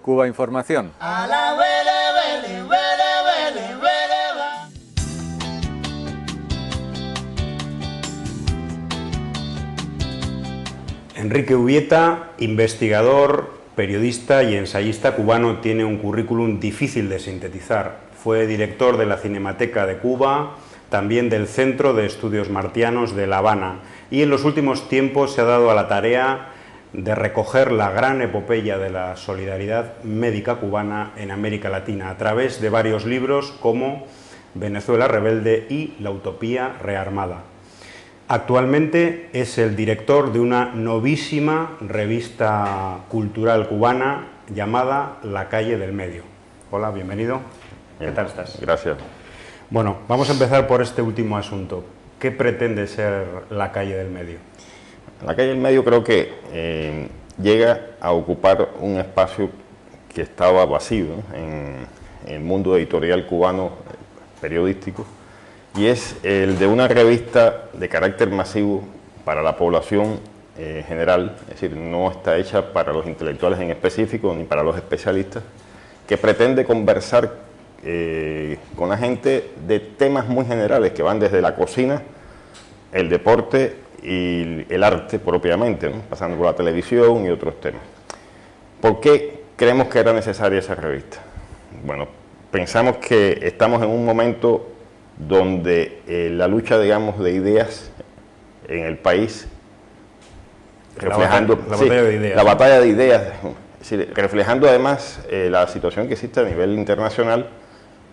Cuba Información. Enrique Ubieta, investigador, periodista y ensayista cubano, tiene un currículum difícil de sintetizar. Fue director de la Cinemateca de Cuba, también del Centro de Estudios Martianos de La Habana, y en los últimos tiempos se ha dado a la tarea de recoger la gran epopeya de la solidaridad médica cubana en América Latina a través de varios libros como Venezuela Rebelde y La Utopía Rearmada. Actualmente es el director de una novísima revista cultural cubana llamada La Calle del Medio. Hola, bienvenido. ¿Qué tal estás? Gracias. Bueno, vamos a empezar por este último asunto. ¿Qué pretende ser La Calle del Medio? La Calle del Medio creo que llega a ocupar un espacio que estaba vacío, ¿no?, en el mundo editorial cubano periodístico, y es el de una revista de carácter masivo para la población general, es decir, no está hecha para los intelectuales en específico ni para los especialistas, que pretende conversar con la gente de temas muy generales que van desde la cocina, el deporte y el arte propiamente, ¿no?, pasando por la televisión y otros temas. ¿Por qué creemos que era necesaria esa revista? Bueno, pensamos que estamos en un momento donde la lucha, digamos, de ideas en el país, reflejando la batalla de ideas, es decir, reflejando además la situación que existe a nivel internacional,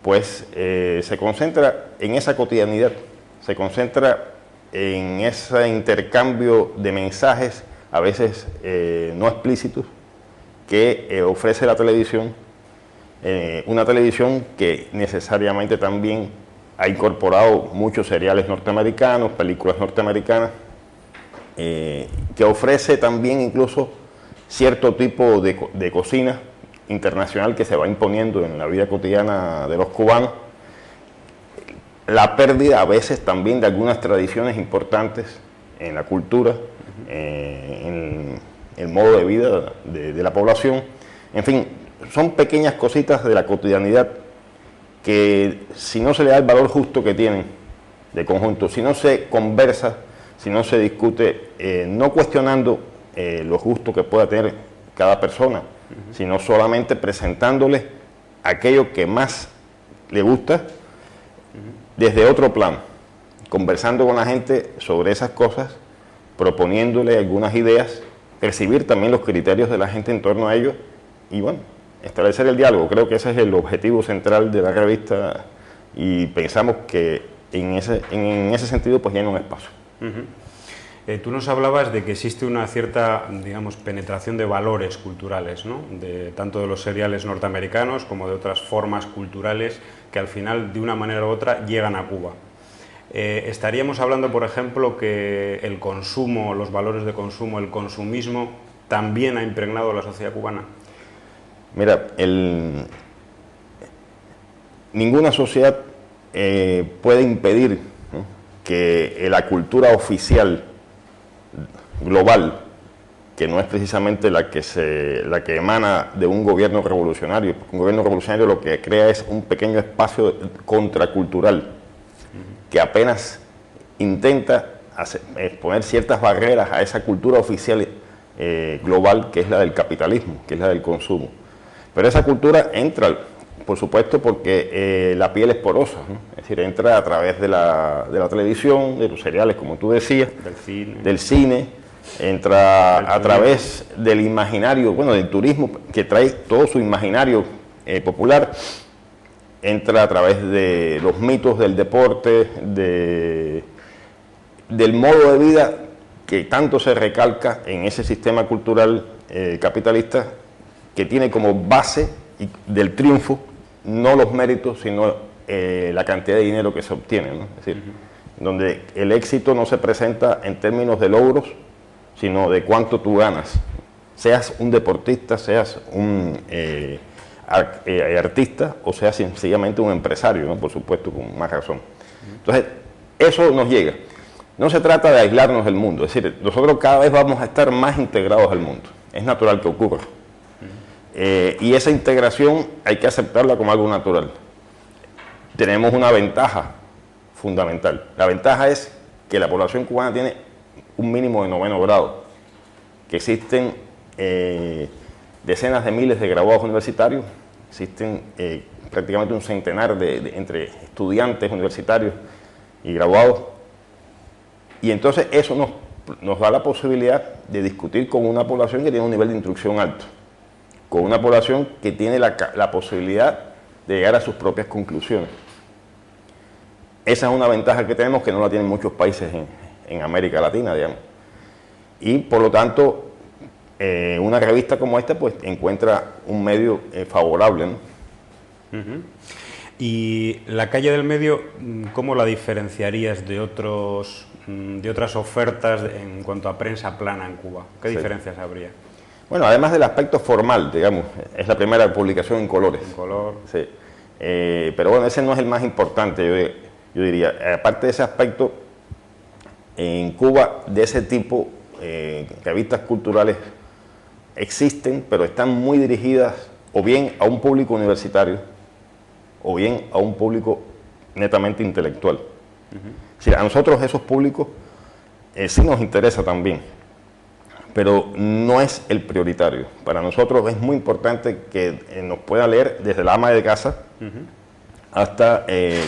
pues se concentra en esa cotidianidad, se concentra en ese intercambio de mensajes, a veces no explícitos, que ofrece la televisión, una televisión que necesariamente también ha incorporado muchos seriales norteamericanos, películas norteamericanas, que ofrece también incluso cierto tipo de cocina internacional que se va imponiendo en la vida cotidiana de los cubanos, la pérdida a veces también de algunas tradiciones importantes en la cultura, en el modo de vida de la población. En fin, son pequeñas cositas de la cotidianidad que, si no se le da el valor justo que tienen de conjunto, si no se conversa, si no se discute, no cuestionando lo justo que pueda tener cada persona, sino solamente presentándoles aquello que más le gusta desde otro plano, conversando con la gente sobre esas cosas, proponiéndole algunas ideas, percibir también los criterios de la gente en torno a ellos y, bueno, establecer el diálogo. Creo que ese es el objetivo central de la revista y pensamos que en ese sentido pues llena un espacio. Tú nos hablabas de que existe una cierta, digamos, penetración de valores culturales, ¿no?, tanto de los seriales norteamericanos como de otras formas culturales que al final, de una manera u otra, llegan a Cuba. Estaríamos hablando, por ejemplo, que el consumo, los valores de consumo, el consumismo, también ha impregnado la sociedad cubana. Mira, ninguna sociedad puede impedir, ¿no?, que la cultura oficial global, que no es precisamente la que emana de un gobierno revolucionario, porque un gobierno revolucionario lo que crea es un pequeño espacio contracultural, que apenas intenta poner ciertas barreras a esa cultura oficial global, que es la del capitalismo, que es la del consumo. Pero esa cultura entra, por supuesto, porque la piel es porosa, ¿no? Es decir, entra a través de la televisión, de los seriales, como tú decías, del cine, entra a través del imaginario, bueno, del turismo, que trae todo su imaginario popular, entra a través de los mitos del deporte, del modo de vida que tanto se recalca en ese sistema cultural capitalista, que tiene como base del triunfo no los méritos, sino la cantidad de dinero que se obtiene, ¿no? Es decir, donde el éxito no se presenta en términos de logros, sino de cuánto tú ganas. Seas un deportista, seas un artista o seas sencillamente un empresario, ¿no?, por supuesto, con más razón. Entonces, eso nos llega. No se trata de aislarnos del mundo, es decir, nosotros cada vez vamos a estar más integrados al mundo. Es natural que ocurra. Y esa integración hay que aceptarla como algo natural. Tenemos una ventaja fundamental. La ventaja es que la población cubana tiene un mínimo de 9º grado, que existen decenas de miles de graduados universitarios, existen prácticamente un centenar entre estudiantes universitarios y graduados, y entonces eso nos da la posibilidad de discutir con una población que tiene un nivel de instrucción alto, con una población que tiene la posibilidad de llegar a sus propias conclusiones. Esa es una ventaja que tenemos que no la tienen muchos países en América Latina, digamos. Y por lo tanto, una revista como esta pues encuentra un medio favorable, ¿no? Y la Calle del Medio, ¿cómo la diferenciarías de otras ofertas en cuanto a prensa plana en Cuba? ¿Qué diferencias habría? Bueno, además del aspecto formal, digamos, es la primera publicación en colores. En color. Sí. Pero bueno, ese no es el más importante, yo diría. Aparte de ese aspecto, en Cuba, de ese tipo, revistas culturales existen, pero están muy dirigidas o bien a un público universitario o bien a un público netamente intelectual. Sí, a nosotros esos públicos sí nos interesa también, pero no es el prioritario. Para nosotros es muy importante que nos pueda leer desde la ama de casa hasta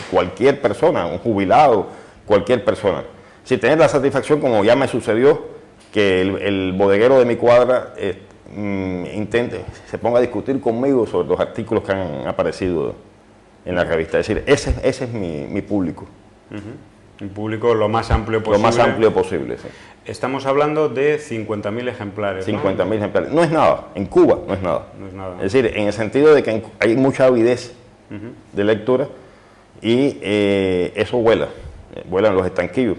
cualquier persona, un jubilado, cualquier persona. Si tener la satisfacción, como ya me sucedió, que el bodeguero de mi cuadra se ponga a discutir conmigo sobre los artículos que han aparecido en la revista. Es decir, ese es mi público. Un público lo más amplio posible. Lo más amplio posible, sí. Estamos hablando de 50.000 ejemplares. 50.000 ejemplares. No es nada. En Cuba no es nada. No es nada. Es decir, en el sentido de que hay mucha avidez de lectura y eso vuelan los estanquillos.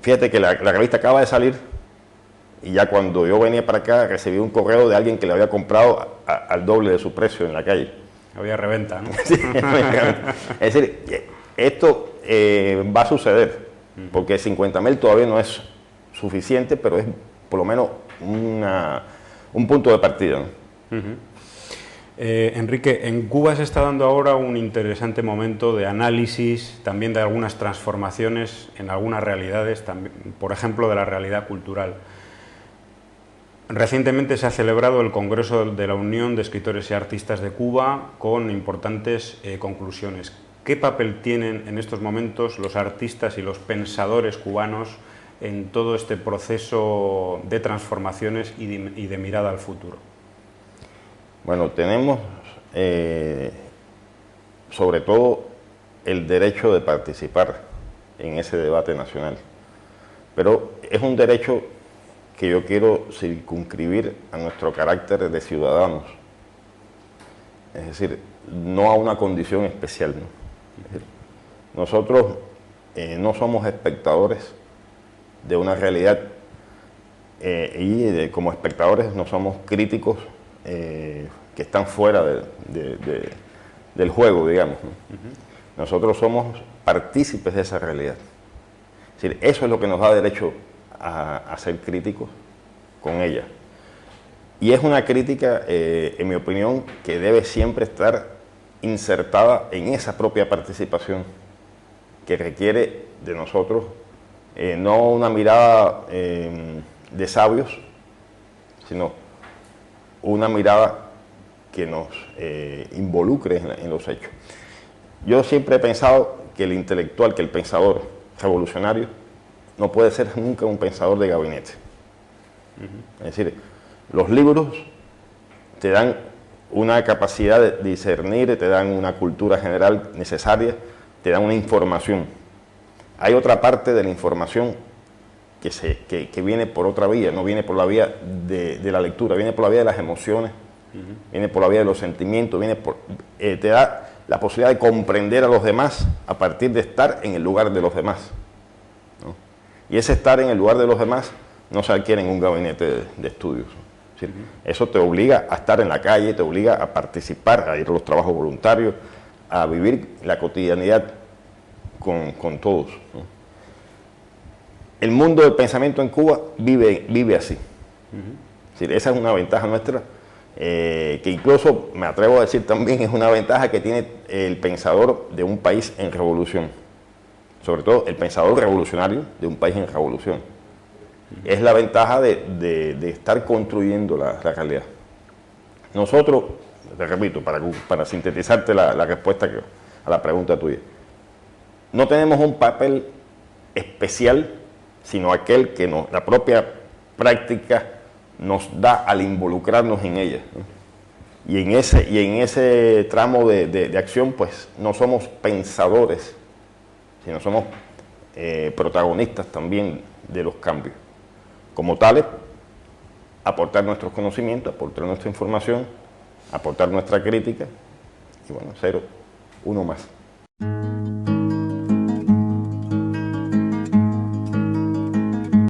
Fíjate que la revista acaba de salir y ya cuando yo venía para acá recibí un correo de alguien que le había comprado al doble de su precio en la calle. Había reventa, ¿no? Sí, es decir, esto va a suceder, porque 50.000 todavía no es suficiente, pero es por lo menos un punto de partida, ¿no? Enrique, en Cuba se está dando ahora un interesante momento de análisis, también de algunas transformaciones en algunas realidades, también, por ejemplo, de la realidad cultural. Recientemente se ha celebrado el Congreso de la Unión de Escritores y Artistas de Cuba con importantes conclusiones. ¿Qué papel tienen en estos momentos los artistas y los pensadores cubanos en todo este proceso de transformaciones y de mirada al futuro? Bueno, tenemos sobre todo el derecho de participar en ese debate nacional, pero es un derecho que yo quiero circunscribir a nuestro carácter de ciudadanos, es decir, no a una condición especial, ¿no? Es decir, nosotros no somos espectadores de una realidad y como espectadores no somos críticos que están fuera del juego, digamos, ¿no? Nosotros somos partícipes de esa realidad. Es decir, eso es lo que nos da derecho a ser críticos con ella. Y es una crítica, en mi opinión, que debe siempre estar insertada en esa propia participación que requiere de nosotros no una mirada de sabios, sino una mirada que nos involucre en los hechos. Yo siempre he pensado que el intelectual, que el pensador revolucionario, no puede ser nunca un pensador de gabinete. Es decir, los libros te dan una capacidad de discernir, te dan una cultura general necesaria, te dan una información. Hay otra parte de la información que viene por otra vía, no viene por la vía de la lectura, viene por la vía de las emociones, viene por la vía de los sentimientos, te da la posibilidad de comprender a los demás a partir de estar en el lugar de los demás, ¿no? Y ese estar en el lugar de los demás no se adquiere en un gabinete de estudios, ¿no? Es decir, eso te obliga a estar en la calle, te obliga a participar, a ir a los trabajos voluntarios, a vivir la cotidianidad con todos, ¿no? El mundo del pensamiento en Cuba vive así. Es decir, esa es una ventaja nuestra que incluso, me atrevo a decir también, es una ventaja que tiene el pensador de un país en revolución, sobre todo el pensador revolucionario de un país en revolución. Es la ventaja de estar construyendo la realidad. Nosotros, te repito, para sintetizarte la respuesta a la pregunta tuya, no tenemos un papel especial, sino aquel que la propia práctica nos da al involucrarnos en ella, ¿no? Y en ese tramo de acción, pues no somos pensadores, sino somos protagonistas también de los cambios. Como tales, aportar nuestros conocimientos, aportar nuestra información, aportar nuestra crítica y bueno, ser uno más.